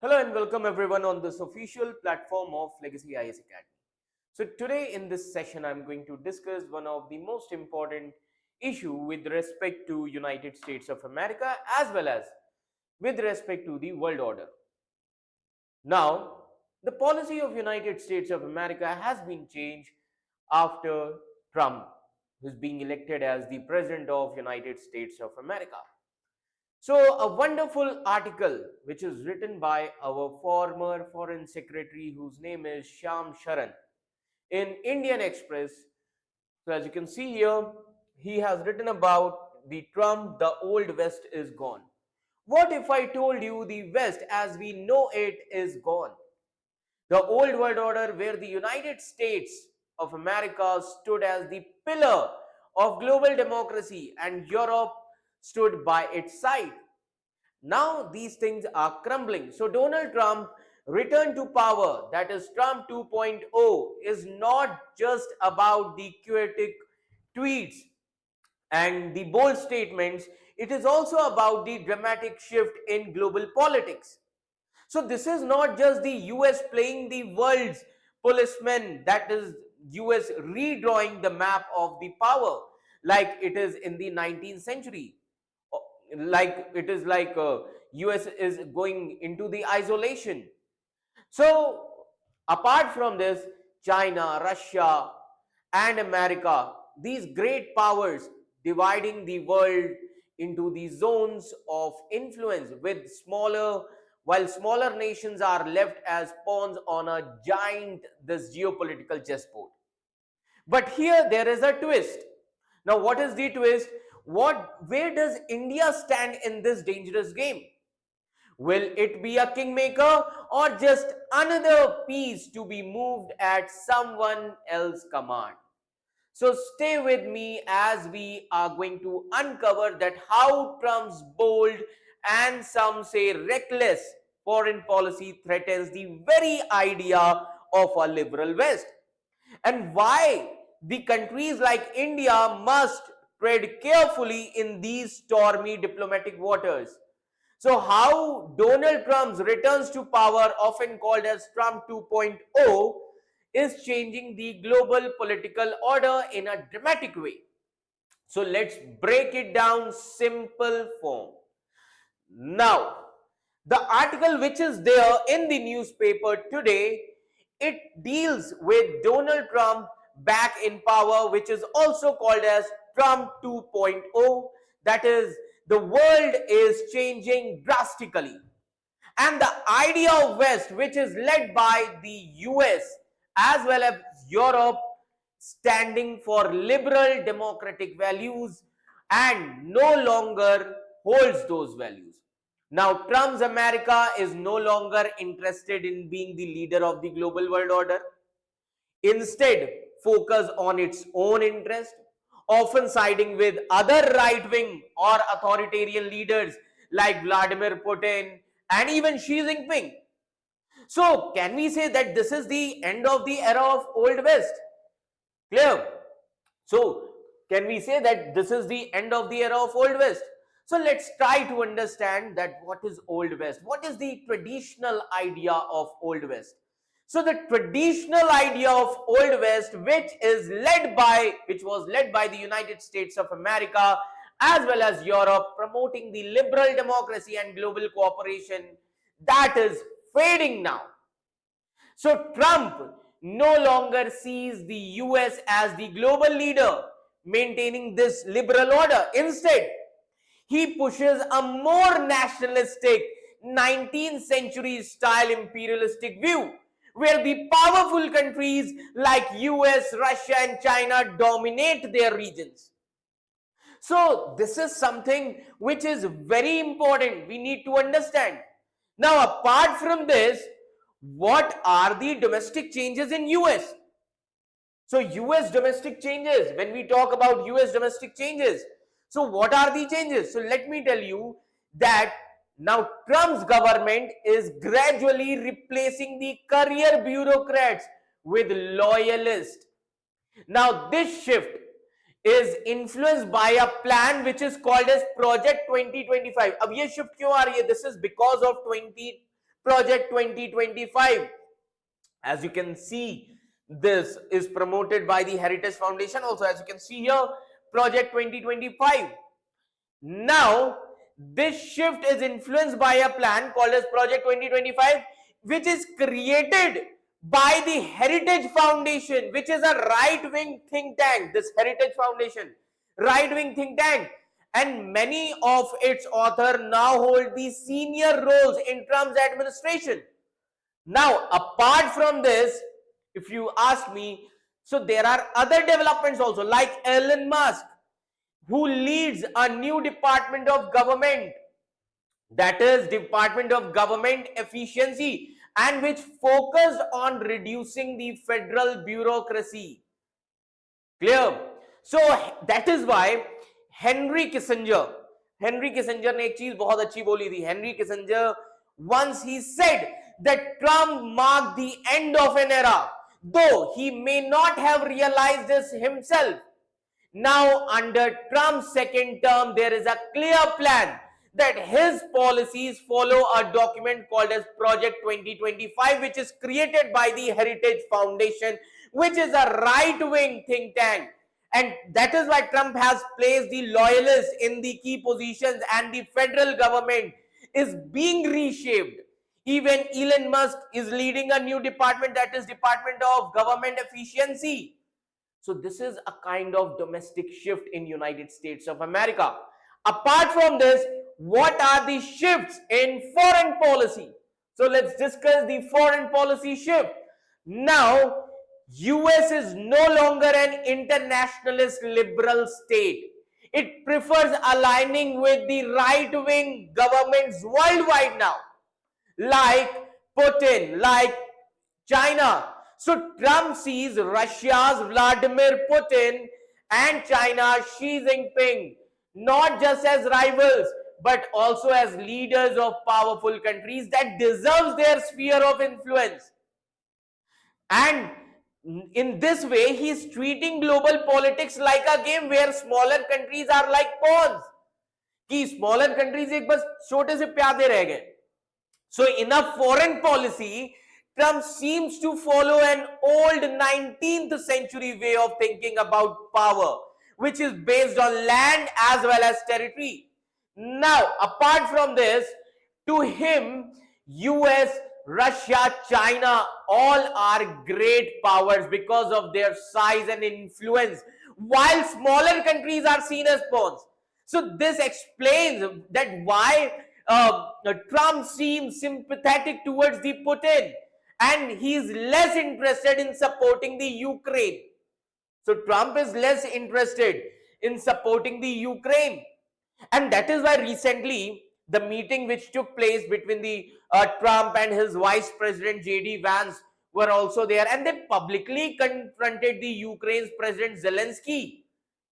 Hello and welcome everyone on this official platform of Legacy IS Academy. So today in this session I'm going to discuss one of the most important issue with respect to United States of America as well as with respect to the world order. Now, the policy of United States of America has been changed after Trump who's being elected as the president of United States of America. So, a wonderful article which is written by our former foreign secretary, whose name is Shyam Sharan, in Indian Express. So, as you can see here, he has written about the Trump, the old West is gone. What if I told you the West as we know it is gone? The old world order, where the United States of America stood as the pillar of global democracy and Europe stood by its side. Now these things are crumbling. So Donald Trump return to power, that is Trump 2.0, is not just about the chaotic tweets and the bold statements. It is also about the dramatic shift in global politics. So this is not just the US playing the world's policeman, that is US redrawing the map of the power like it is in the 19th century. Like it is like US is going into the isolation. So apart from this, China, Russia and America, these great powers dividing the world into the zones of influence, with smaller, while smaller nations are left as pawns on a giant this geopolitical chessboard. But here there is a twist. Now what is the twist? Where does India stand in this dangerous game? Will it be a kingmaker or just another piece to be moved at someone else's command? So stay with me as we are going to uncover that how Trump's bold and some say reckless foreign policy threatens the very idea of a liberal West, and why the countries like India must tread carefully in these stormy diplomatic waters. So, how Donald Trump's returns to power, often called as Trump 2.0, is changing the global political order in a dramatic way. So, let's break it down simple form. Now, the article which is there in the newspaper today, it deals with Donald Trump back in power, which is also called as Trump 2.0. That is, the world is changing drastically. And the idea of West, which is led by the US as well as Europe, standing for liberal democratic values and no longer holds those values. Now, Trump's America is no longer interested in being the leader of the global world order. Instead, focus on its own interest, often siding with other right-wing or authoritarian leaders like Vladimir Putin and even Xi Jinping. So, can we say that this is the end of the era of Old West? Clear? So, can we say that this is the end of the era of Old West? So, let's try to understand that what is Old West? What is the traditional idea of Old West? So, the traditional idea of Old West, which was led by the United States of America as well as Europe, promoting the liberal democracy and global cooperation, that is fading now. So Trump no longer sees the US as the global leader maintaining this liberal order. Instead, he pushes a more nationalistic 19th century style imperialistic view, where the powerful countries like US, Russia and China dominate their regions. So this is something which is very important. We need to understand. Now, apart from this, what are the domestic changes in US? So US domestic changes, when we talk about US domestic changes, so what are the changes? So let me tell you that now Trump's government is gradually replacing the career bureaucrats with loyalists. Now this shift is influenced by a plan which is called as Project 2025. अब ये shift क्यों आ रही है? This is because of Project 2025. As you can see, this is promoted by the Heritage Foundation. Also, as you can see here, Project 2025. Now, this shift is influenced by a plan called as Project 2025, which is created by the Heritage Foundation, which is a right-wing think tank. This Heritage Foundation, right-wing think tank, and many of its authors now hold the senior roles in Trump's administration. Now, apart from this, if you ask me, so there are other developments also, like Elon Musk, who leads a new department of government, that is Department of Government Efficiency, and which focused on reducing the federal bureaucracy. Clear? So that is why Henry Kissinger ने एक चीज बहुत अच्छी बोली थी. Henry Kissinger, once he said that Trump marked the end of an era, though he may not have realized this himself. Now, under Trump's second term, there is a clear plan that his policies follow a document called as Project 2025, which is created by the Heritage Foundation, which is a right-wing think tank. And that is why Trump has placed the loyalists in the key positions, and the federal government is being reshaped. Even Elon Musk is leading a new department, that is Department of Government Efficiency. So this is a kind of domestic shift in United States of America. Apart from this, what are the shifts in foreign policy? So let's discuss the foreign policy shift. Now, US is no longer an internationalist liberal state. It prefers aligning with the right-wing governments worldwide now, like Putin, like China. So Trump sees Russia's Vladimir Putin and China's Xi Jinping not just as rivals, but also as leaders of powerful countries that deserves their sphere of influence. And in this way, he is treating global politics like a game where smaller countries are like pawns. कि smaller countries एक बस छोटे से प्यादे रह गए. So in a foreign policy, Trump seems to follow an old 19th century way of thinking about power, which is based on land as well as territory. Now, apart from this, to him, US, Russia, China, all are great powers because of their size and influence, while smaller countries are seen as pawns. So this explains that why Trump seems sympathetic towards the Putin, and he is less interested in supporting the Ukraine. So Trump is less interested in supporting the Ukraine. And that is why recently the meeting which took place between the Trump and his vice president JD Vance were also there, and they publicly confronted the Ukraine's president Zelensky,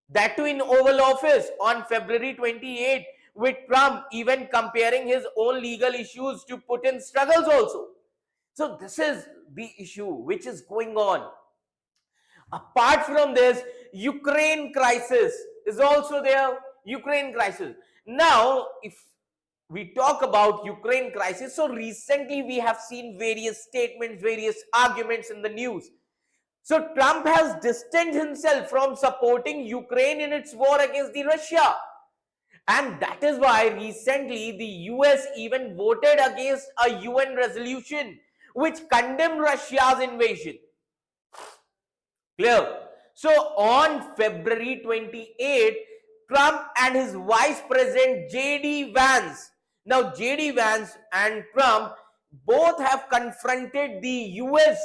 that too in Oval Office on February 28, with Trump even comparing his own legal issues to Putin's struggles also. So this is the issue which is going on. Apart from this, Ukraine crisis is also there. Ukraine crisis. Now, if we talk about Ukraine crisis, so recently we have seen various statements, various arguments in the news. So Trump has distanced himself from supporting Ukraine in its war against the Russia. And that is why recently the US even voted against a UN resolution which condemned Russia's invasion. Clear? So on February 28, Trump and his vice president JD Vance, now JD Vance and Trump both have confronted the US,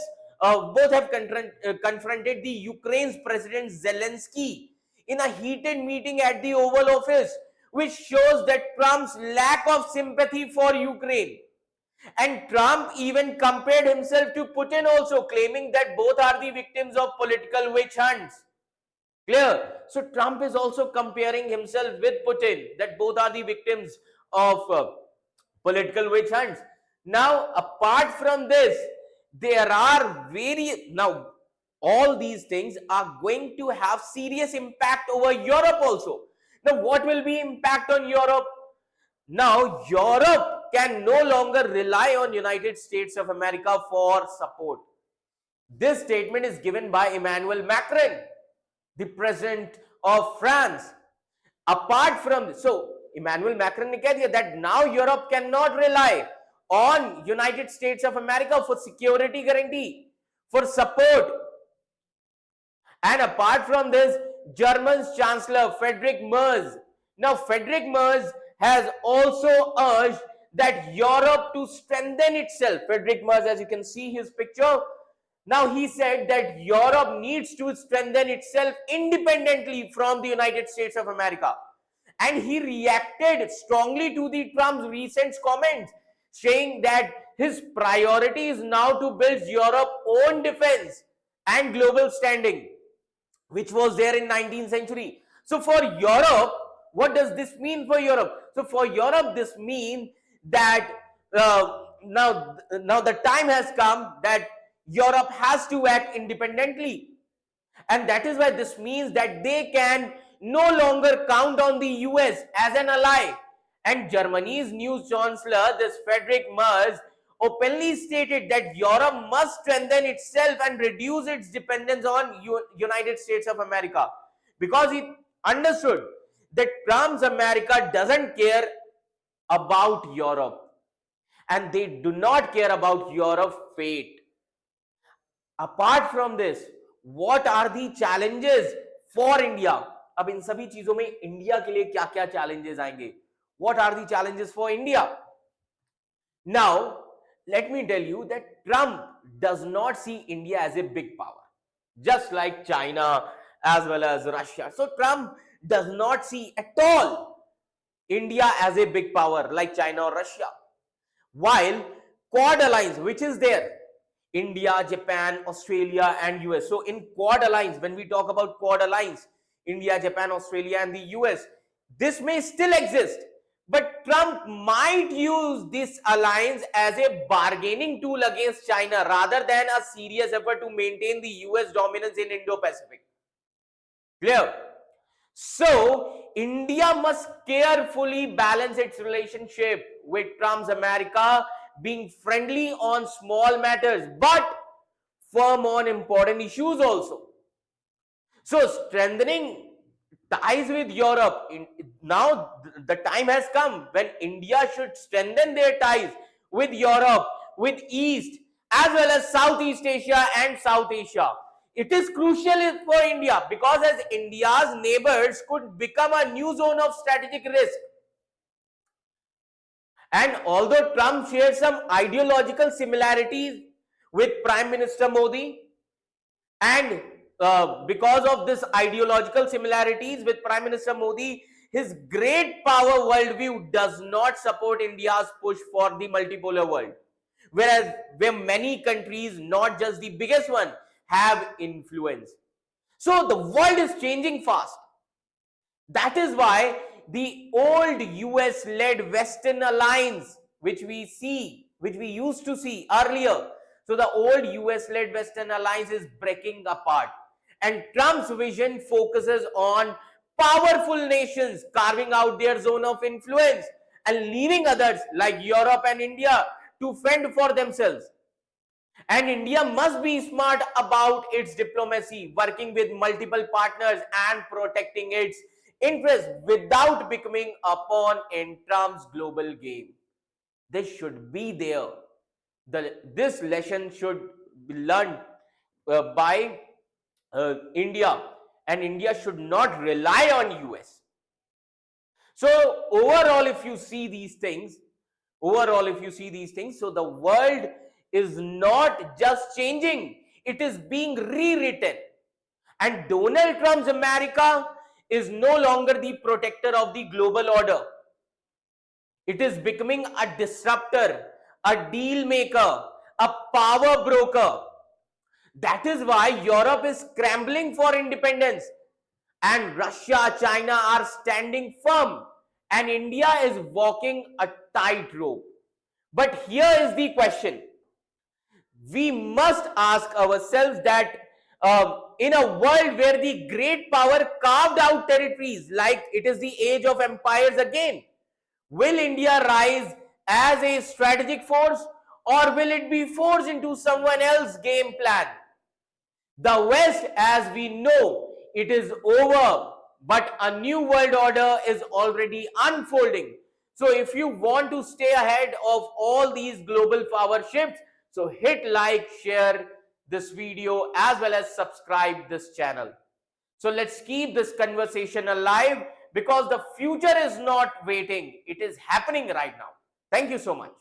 confronted the Ukraine's president Zelensky in a heated meeting at the Oval Office, which shows that Trump's lack of sympathy for Ukraine. And Trump even compared himself to Putin also, claiming that both are the victims of political witch hunts. Clear? So Trump is also comparing himself with Putin, that both are the victims of political witch hunts. Now, apart from this, there are various, now all these things are going to have serious impact over Europe also. Now, what will be impact on Europe? Now, Europe can no longer rely on United States of America for support. This statement is given by Emmanuel Macron, the president of France. Apart from this, so Emmanuel Macron ने कह दिया that now Europe cannot rely on United States of America for security guarantee, for support. And apart from this, German's Chancellor Friedrich Merz. Now Friedrich Merz has also urged that Europe to strengthen itself. Friedrich Merz, as you can see his picture, now he said that Europe needs to strengthen itself independently from the United States of America. And he reacted strongly to the Trump's recent comments, saying that his priority is now to build Europe's own defense and global standing, which was there in 19th century. So for Europe, what does this mean for Europe? So for Europe, this means that now the time has come that Europe has to act independently. And that is why this means that they can no longer count on the US as an ally. And Germany's new chancellor, this Friedrich Merz, openly stated that Europe must strengthen itself and reduce its dependence on United States of America, because he understood that Trump's America doesn't care about Europe, and they do not care about Europe's fate. Apart from this, what are the challenges for India? अब इन सभी चीजों में India के लिए क्या क्या challenges आएंगे? What are the challenges for India? Now, let me tell you that Trump does not see India as a big power, just like China as well as Russia. So Trump does not see at all India as a big power like China or Russia. While Quad alliance, which is there, India, Japan, Australia and US. So in Quad alliance, when we talk about Quad alliance, India, Japan, Australia and the US, this may still exist. But Trump might use this alliance as a bargaining tool against China rather than a serious effort to maintain the US dominance in Indo-Pacific. Clear? So, India must carefully balance its relationship with Trump's America, being friendly on small matters but firm on important issues also. So, strengthening ties with Europe, now the time has come when India should strengthen their ties with Europe, with East as well as Southeast Asia and South Asia. It is crucial for India because as India's neighbors could become a new zone of strategic risk. And although Trump shares some ideological similarities with Prime Minister Modi, and because of this ideological similarities with Prime Minister Modi, his great power worldview does not support India's push for the multipolar world, whereas where many countries, not just the biggest one, have influence. So the world is changing fast. That is why the old US-led Western alliance, which we used to see earlier, so the old US-led Western alliance is breaking apart. And Trump's vision focuses on powerful nations carving out their zone of influence and leaving others like Europe and India to fend for themselves. And India must be smart about its diplomacy, working with multiple partners and protecting its interests without becoming a pawn in Trump's global game. This should be there. This lesson should be learned by India, and India should not rely on US. So overall, if you see these things, so the world is not just changing, it is being rewritten. And Donald Trump's America is no longer the protector of the global order. It is becoming a disruptor, a deal maker, a power broker. That is why Europe is scrambling for independence, and Russia, China are standing firm, and India is walking a tightrope. But here is the question. We must ask ourselves that in a world where the great power carved out territories, like it is the age of empires again, will India rise as a strategic force, or will it be forced into someone else's game plan? The West, as we know, it is over, but a new world order is already unfolding. So if you want to stay ahead of all these global power shifts, so hit like, share this video as well as subscribe this channel. So let's keep this conversation alive, because the future is not waiting, it is happening right now. Thank you so much.